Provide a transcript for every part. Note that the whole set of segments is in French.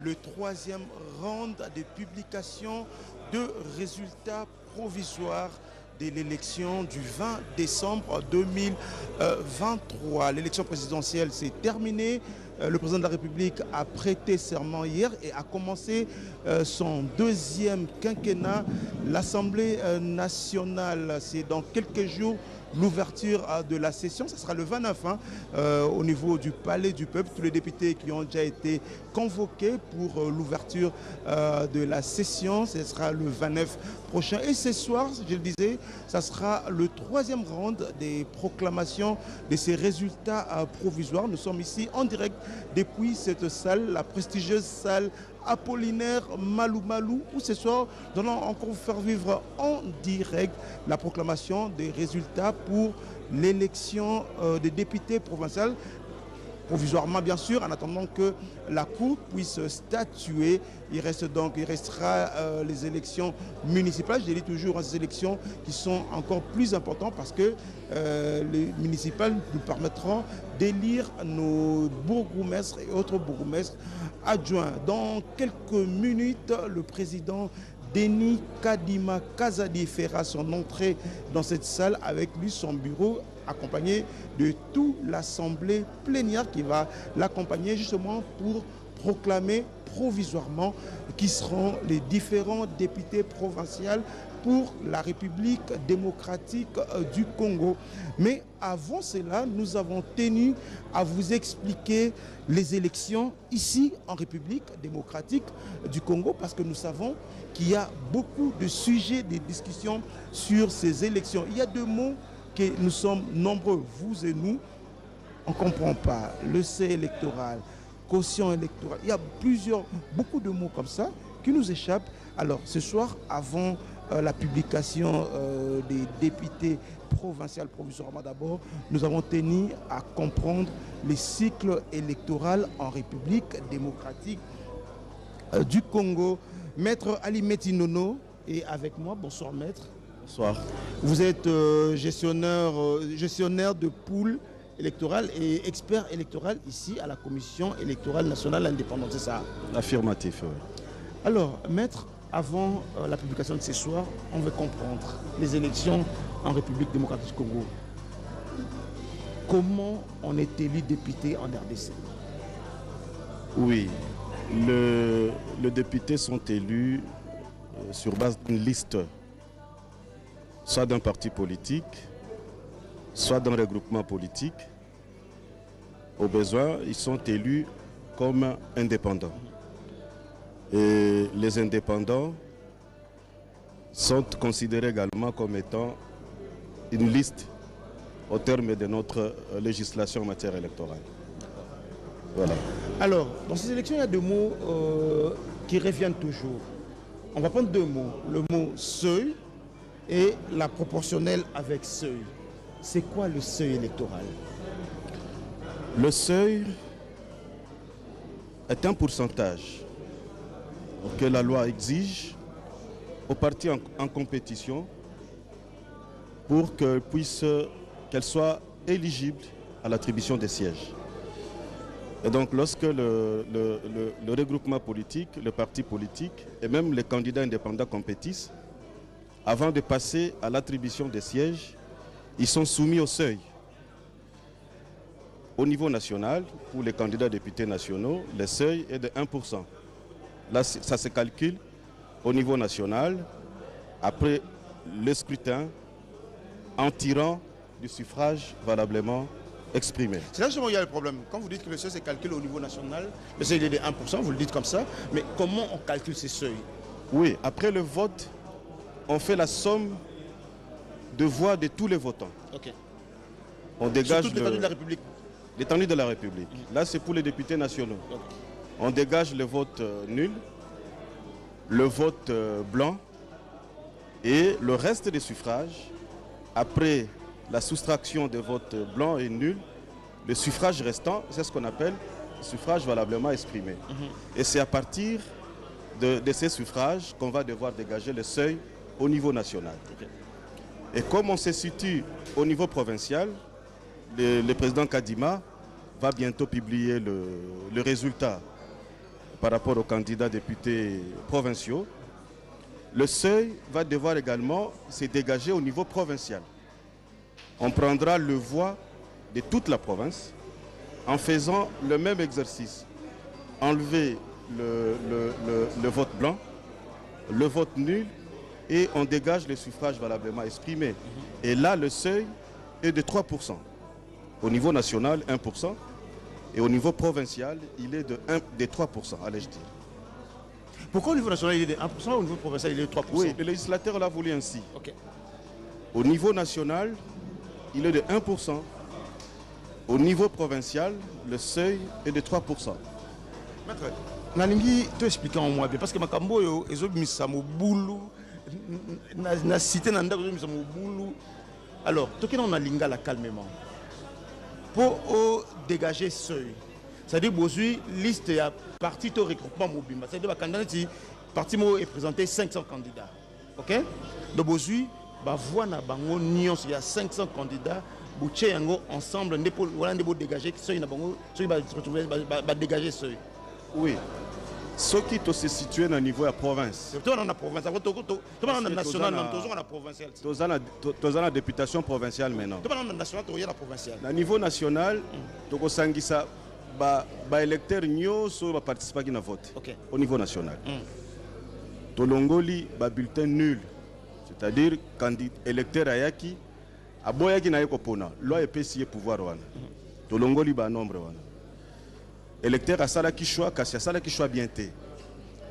Le troisième round de publication de résultats provisoires de l'élection du 20 décembre 2023. L'élection présidentielle s'est terminée. Le président de la République a prêté serment hier et a commencé son deuxième quinquennat. L'Assemblée nationale, c'est dans quelques jours l'ouverture de la session. Ce sera le 29 au niveau du Palais du Peuple. Tous les députés qui ont déjà été convoqués pour l'ouverture de la session, ce sera le 29 prochain. Et ce soir, je le disais, ça sera le troisième round des proclamations de ces résultats provisoires. Nous sommes ici en direct depuis cette salle, la prestigieuse salle Apollinaire Malou Malou, où ce soir, nous allons encore faire vivre en direct la proclamation des résultats pour l'élection des députés provinciaux, provisoirement bien sûr, en attendant que la Cour puisse statuer. Il restera les élections municipales. Je dis toujours ces élections qui sont encore plus importantes parce que les municipales nous permettront d'élire nos bourgmestres et autres bourgmestres adjoints. Dans quelques minutes, le président Denis Kadima Kazadi fera son entrée dans cette salle, avec lui son bureau accompagné de toute l'Assemblée plénière qui va l'accompagner justement pour proclamer provisoirement qui seront les différents députés provinciaux pour la République démocratique du Congo. Mais avant cela, nous avons tenu à vous expliquer les élections ici en République démocratique du Congo, parce que nous savons qu'il y a beaucoup de sujets de discussion sur ces élections. Il y a deux mots que nous sommes nombreux, vous et nous, on ne comprend pas. Le C électoral, quotient électoral, il y a beaucoup de mots comme ça qui nous échappent. Alors ce soir, avant la publication des députés provinciaux provisoirement d'abord, nous avons tenu à comprendre les cycles électoraux en République démocratique du Congo. Maître Ali Metinono est avec moi. Bonsoir maître. Bonsoir. Vous êtes gestionnaire de pool électorale et expert électoral ici à la Commission électorale nationale indépendante, c'est ça? Affirmatif, oui. Alors, maître, avant la publication de ce soir, on veut comprendre les élections en République démocratique du Congo. Comment on est élu député en RDC? Oui, les députés sont élus sur base d'une liste, soit d'un parti politique, soit d'un regroupement politique. Au besoin, ils sont élus comme indépendants. Et les indépendants sont considérés également comme étant une liste au terme de notre législation en matière électorale. Voilà. Alors, dans ces élections, il y a deux mots qui reviennent toujours. On va prendre deux mots. Le mot seuil et la proportionnelle avec seuil. C'est quoi le seuil électoral? Le seuil est un pourcentage que la loi exige aux partis en compétition pour qu'elles soient éligibles à l'attribution des sièges. Et donc lorsque le regroupement politique, le parti politique et même les candidats indépendants compétissent, avant de passer à l'attribution des sièges, ils sont soumis au seuil. Au niveau national, pour les candidats députés nationaux, le seuil est de 1%. Là, ça se calcule au niveau national, après le scrutin, en tirant du suffrage valablement exprimé. C'est là justement où il y a le problème. Quand vous dites que le seuil se calcule au niveau national, le seuil est de 1%, vous le dites comme ça, mais comment on calcule ces seuils? Oui, après le vote, on fait la somme de voix de tous les votants. Ok. On dégage sur toute l'étendue de la République. L'étendue de la République. Là, c'est pour les députés nationaux. Okay. On dégage le vote nul, le vote blanc et le reste des suffrages. Après la soustraction des votes blancs et nuls, le suffrage restant, c'est ce qu'on appelle suffrage valablement exprimé. Et c'est à partir de ces suffrages qu'on va devoir dégager le seuil au niveau national. Okay. Et comme on se situe au niveau provincial, le président Kadima va bientôt publier le résultat par rapport aux candidats députés provinciaux, le seuil va devoir également se dégager au niveau provincial. On prendra le voix de toute la province en faisant le même exercice. Enlever le vote blanc, le vote nul, et on dégage les suffrages valablement exprimés. Et là, le seuil est de 3%. Au niveau national, 1%. Et au niveau provincial, il est de 3%, allais-je dire. Pourquoi au niveau national, il est de 1%, au niveau provincial, il est de 3%? Oui, le législateur l'a voulu ainsi. Okay. Au niveau national, il est de 1%. Au niveau provincial, le seuil est de 3%. Maître, Nalingi, tu expliques en moi bien, parce que ma cambo, ils ont mis ça au boulot, na cité nanda, ils ont mis ça au boulot. Alors, tout ce qu'on a lingala calmement. Pour dégager seuil, c'est-à-dire que liste à parti de regroupement mobile, c'est-à-dire que le parti est présenté 500 candidats. Ok? Donc, aujourd'hui, il y a 500 candidats, ensemble, pour dégager seuil, dégager seuil. Oui. Ce qui se situé dans le niveau de la province. C'est dans la province. C'est dans la nationale, dans la provinciale. Dans la députation provinciale maintenant. Dans la nationale, dans la provinciale. Au niveau national, tu as les électeurs qui participent à la vote. Au niveau national. Tu as un bulletin nul. C'est-à-dire quand l'électeur a qui a boyaki na ekopona, loi EPC pouvoir wana. Tu as un nombre wana. Électeur a sala qui choix, kasi a sala qui choix bien té.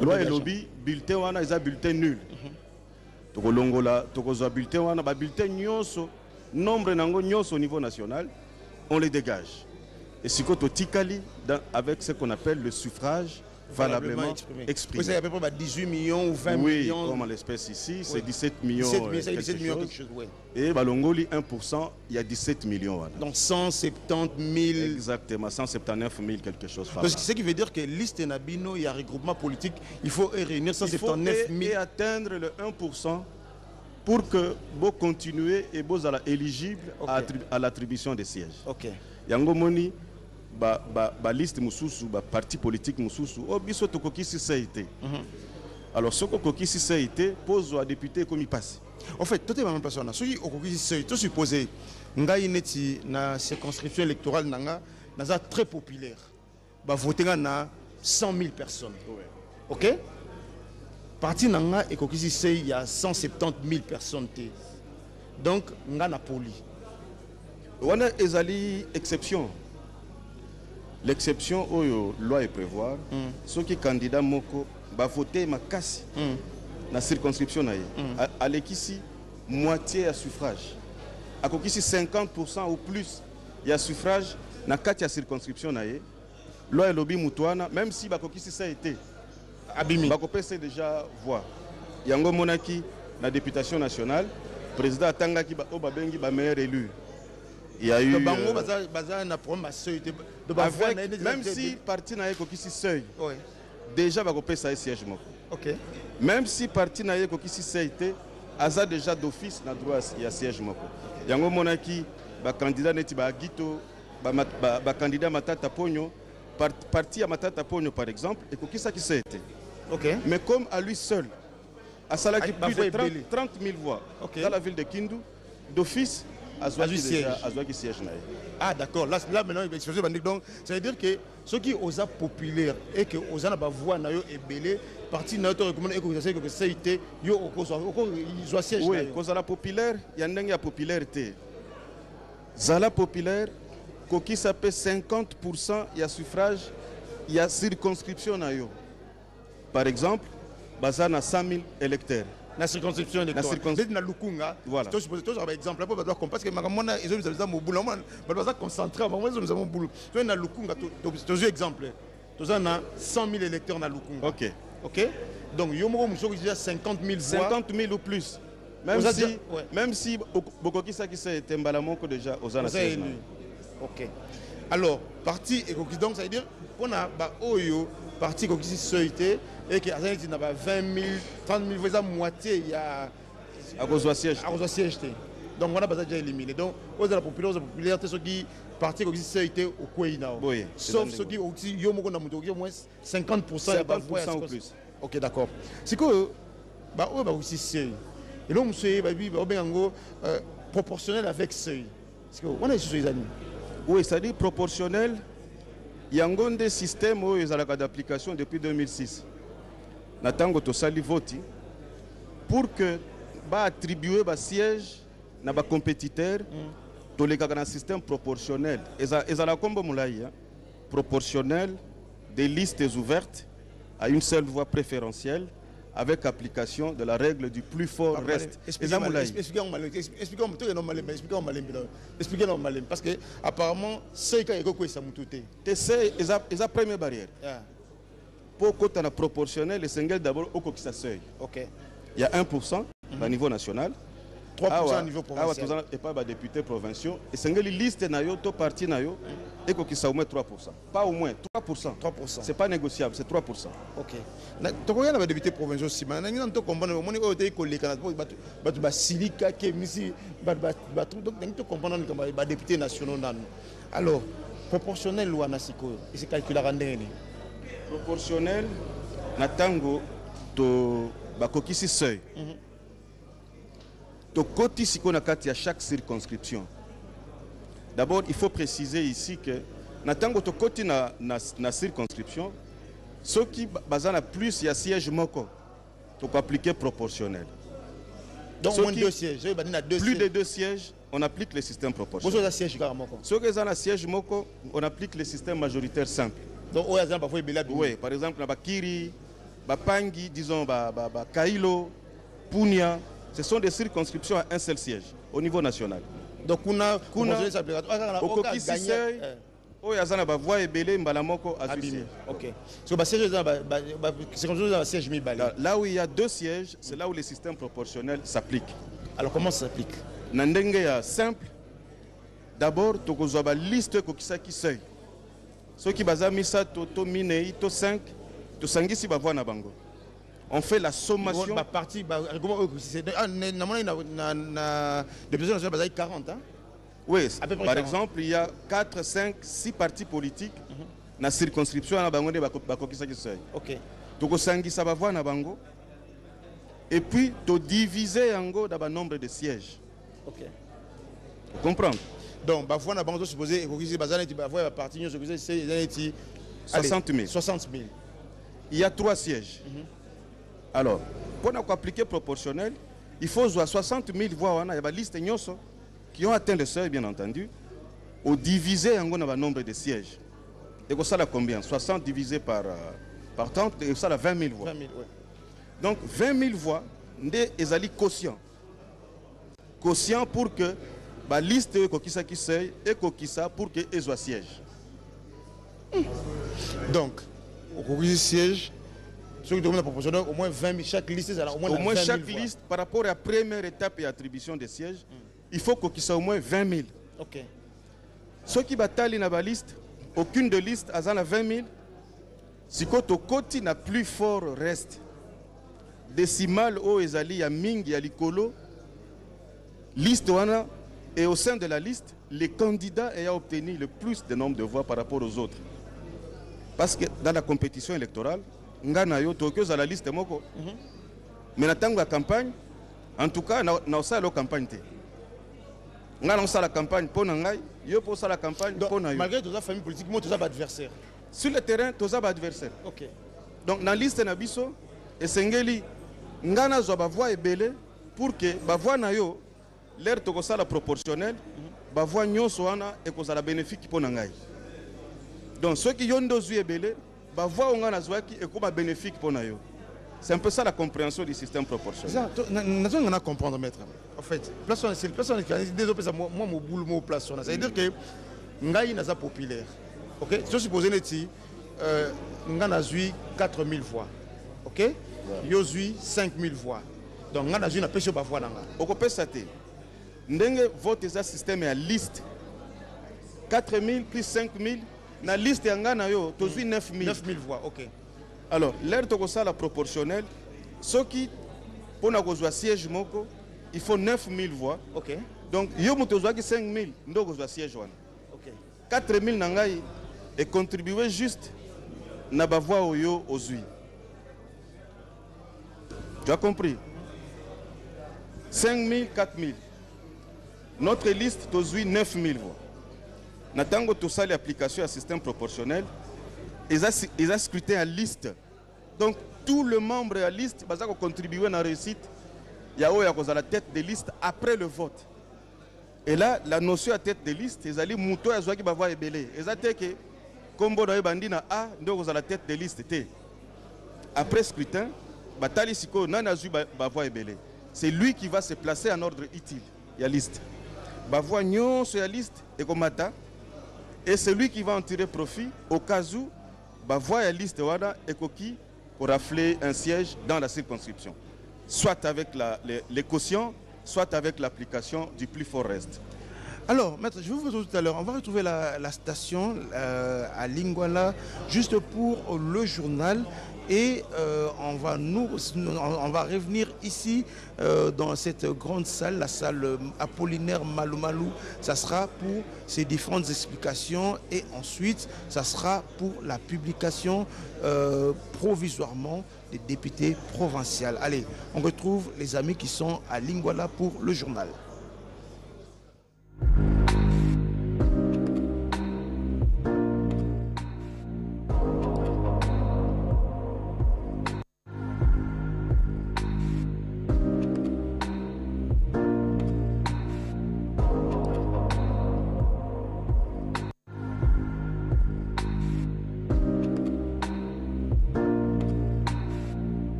Loi et lobby bulletin wana isa bulletin nul. Toko longola, toko zo bulletin wana ba bulletin nyonso, nombre nango nyonso au niveau national, on les dégage. Et si koto tikali avec ce qu'on appelle le suffrage valablement exprimé. C'est à peu près 18 millions ou 20 millions. Oui, comme l'espèce ici, c'est 17 millions. 17 millions quelque chose, oui. Et Balongoli 1%, il y a 17 millions. Donc 170 000. Exactement, 179 000 quelque chose. Donc ce qui veut dire que liste Nabino, il y a regroupement politique, il faut réunir 179 000. Et atteindre le 1% pour que vous continuez et vous soyez éligible à l'attribution des sièges. Ok. Yango moni ba liste mususu ba parti politique mususu o biso tokokisi saité. Alors ce kokokisi saité pose à député comme il passe. En fait, tout est même personne. Ceux qui okokisi saité, tout supposé ngai neti na circonscription électorale nanga naza très populaire. Ba voter na 100 000 personnes. OK? Parti nanga ekokisi saité, il y a 170 000 personnes té. Donc nga na poli. On a ezali exception. L'exception où la loi est prévoir, ceux qui candidats moko va voter ma casse dans la circonscription à l'équipe moitié à suffrage. À kokisi 50% ou plus il y a suffrage dans la circonscription loi et lobby mutuana même si ba kokisi ça a été abimi ba kopesa déjà voix. Yango monaki la députation nationale président atanga ki ba obabengi ba meilleur élu. Il y a eu même si parti n'a pas seuil, déjà va couper ça siège. Même si parti n'a pas seuil, a déjà d'office na droit il y a siège. Yango monaki ba candidat neti ba gito ba candidat matata ponyo parti à matata ponyo par exemple et qui ça qui s'est été. Mais comme à lui seul à Sala qui plus de 30 000 voix dans la ville de Kindu d'office ah d'accord, là maintenant il donc ça veut dire que ceux qui osent populaire et que osent na voix na yo ebelé parti na to recommande et que ça été yo au siège. Oui, cause la populaire, il y a ndenge ya popularité. Zala populaire qui s'appelle 50% il y a suffrage, il y a circonscription na yo. Par exemple, bazana 100 000 électeurs. La circonscription électorale. Na Lukunga. Voilà. Tu supposes un exemple parce que makamona ils ont mon boulot, on doit concentrer avant ils ont mon boulot. Tu na Lukunga, tu as exemple. Tu as 100 000 électeurs na Lukunga. OK. OK. Donc yomo muso qui déjà 50 000 voix. 50 000 ou plus. Même si Bokoki ça qui s'est embalamoko déjà aux années. OK. Alors, parti et donc ça veut dire qu'on a oyo parti qui s'est et qui a 20 000, 30 000 voix à moitié il y a à cause de siège. À cause de siège. Donc on a déjà éliminé. Donc aux la populaire ceux qui parti comme si c'était au Kouina. Oui. Sauf ceux qui ont au moins 50% ou plus. OK, d'accord. C'est que bah aussi seuil. Et donc monsieur proportionnel avec seuil. Parce que on a sur les amis. Oui, ça dit proportionnel. Il y a un des systèmes où ils ont d'application depuis 2006. Natango to sali voti pour que ba attribuer ba siège na ba compétiteur to les un système proportionnel. Et la combo moulaï proportionnel des listes ouvertes à une seule voie préférentielle avec application de la règle du plus fort reste. Expliquez-moi mal. Parce que apparemment, c'est qu'il y a quelque chose C'est la première barrière. Pour que tu aies proportionnel, le d'abord au coquissa seuil. Il y a 1% au niveau national. 3% au niveau provincial. Et pas députés provinciaux. Et c'est une liste de parti et qu'il au moins 3%. Pas au moins 3%. 3%. C'est pas négociable, c'est 3%. OK. Tu regardes les députés provinciaux aussi, mais nous avons compris que les collègues silica qui ici donc nous comprenons que les députés nationaux. Alors, proportionnel ou anasiko, c'est calculé à rendre. Proportionnel, natango to bakokisi seuil. To koti siko nakati à chaque circonscription. D'abord, il faut préciser ici que natango to koti na circonscription, ceux qui bazana plus il y a siège moko, to appliquer proportionnel. Donc moins de 2 sièges, plus de 2 sièges, on applique le système proportionnel. Ceux qui ont un siège moko, on applique le système majoritaire simple. Donc oui, par exemple, Bakiri, Bapangi, disons Kailo, Punia, ce sont des circonscriptions à un seul siège au niveau national. Donc on a voix et belé mbalamoko à OK. Là où il y a 2 sièges, c'est là où le système proportionnel s'applique. Alors comment ça s'applique? Nandenge simple. D'abord, tu as une liste qui seuil. Ceux qui bazami ça to minei to 5 to sangisi ba voix na bango. On fait la sommation. Ba parti c'est des personnes nationales 40 hein. Oui, par exemple, il y a 4, 5, 6 partis politiques dans la circonscription à bango de bakokisa qui seuil. OK. To sangisa ba voix na bango. Et puis to diviser yango dans le nombre de sièges. OK. Vous comprenez? Donc, parfois, on a supposé que parti 60 000. 60 000. Il y a 3 sièges. Alors, pour appliquer proportionnel, il faut 60 000 voix. Il y a une liste qui ont atteint le seuil, bien entendu, ou diviser en nombre de sièges. Et ça, combien? 60 divisé par 30, et ça, 20 000 voix. 20 000, ouais. Donc, 20 000 voix, ils ont quotient. Quotient pour que la liste de Kokisa qui seuil et Kokisa pour que les siège. Donc, au Kokisa siège, ceux qui demandent proportionnel, au moins 20 000, chaque liste, au moins chaque liste, par rapport à la première étape et attribution des sièges, il faut Kokisa au moins 20 000. OK. Ceux qui bataillent dans la liste, aucune de liste a 20 000. Si côté n'a plus fort reste. Décimal au ezali ya mingi ya likolo, liste wana. Et au sein de la liste, les candidats ayant obtenu le plus de nombre de voix par rapport aux autres. Parce que dans la compétition électorale, nganayo Tokyo à la liste moko. Mais dans la campagne, en tout cas, na osala la campagne te. Ngana osala la campagne pour ngai, yo pour la campagne pour na yo. Malgré toute la famille politique, moi tous adversaires. Sur le terrain, tous adversaires. OK. Donc dans la liste na biso, et sengeli ngana zo ba voix ebele pour que ba voix na yo l'air de la proportionnelle, ba voix nyonso wana et que ça la bénéfique pour nangai. Donc ceux qui ont deux yeux belé, ba voix on a zoaki et que bénéfique pour nayo. C'est un peu ça la compréhension du système proportionnel. Nous allons comprendre, maître. En fait, c'est moi mon boulot mon place. Ça veut dire que ngai naza populaire. OK? Je suppose que ngana zui 4 000 voix. OK? Yo zui 5 000 voix. Donc ngana zui na pêche ba voix nanga. Oko pesa te. Ndenge vote za système ya liste 4 000 plus 5 000 na liste ya ngana yo tozui 9 000. 9 000 voix. OK. Alors, l'air de ça la proportionnelle, ceux qui, pour nous siège moko, il faut 9 000 voix. OK. Donc, yo motozwaki 5 000, ndoko zwa siège wana. 4 000 nangai et contribuer juste na bavoie oyo ozui. Tu as compris? 5 000, 4 000. Notre liste tozui 9 000 voix. Natango tout ça l'application à système proportionnel, ils ont scruté à liste. Donc tout le membre à liste va contribuer à la réussite. Il y a la tête de liste après le vote. Et là, la notion à tête de liste, ils allaient mouton à qui va voir ébélé. Ils ont dit que comme bon dans bandina A, nous à la tête de liste. Après scrutin, batali siko nana zu va voir ébélé. C'est lui qui va se placer en ordre utile. Il y a liste. Va voir nyon sur la liste et comata. Et c'est lui qui va en tirer profit au cas où va voir la liste wada et koki pour rafler un siège dans la circonscription. Soit avec les quotients, soit avec l'application du plus fort reste. Alors, maître, je vous retrouve tout à l'heure. On va retrouver la station à Lingouala juste pour le journal. Et on va revenir ici dans cette grande salle, la salle Apollinaire Malou Malou. Ça sera pour ces différentes explications et ensuite, ça sera pour la publication provisoirement des députés provinciaux. Allez, on retrouve les amis qui sont à Lingouala pour le journal.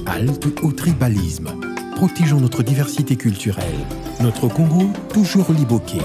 Halte au tribalisme. Protégeons notre diversité culturelle. Notre Congo, toujours liboqué.